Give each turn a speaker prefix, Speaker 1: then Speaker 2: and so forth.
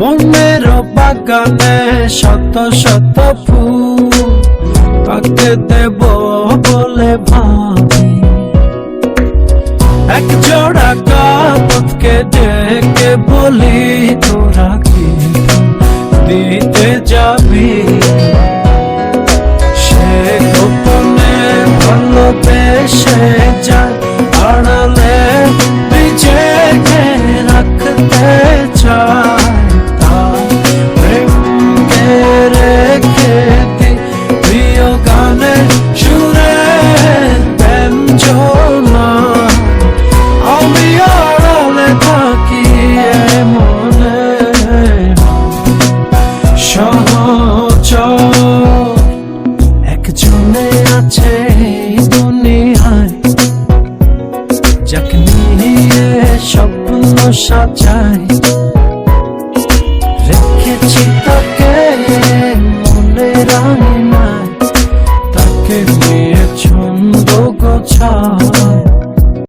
Speaker 1: মনের বাগানে শত শত ফুল কাকে দেব বলে ভাবি, এক জোড়া কাপড়কে ডেকে বলি তোরা কি দিতে যাবি। সে গোপনে ভালোবেসে যায়, আড়ালে নিজেকে রাখতে চায়, তার প্রেমকে রেখে দি প্রিয় গানে সুরে ব্যঞ্জনা। আমি আড়ালে থাকি মনে সহচর একজনে আছে দুনিয়ায়, যাকে নিয়ে স্বপ্ন সাজাই। রেখেছি তাকে মনের আয়নায়, তাকে নিয়ে ছন্দ গোছায়।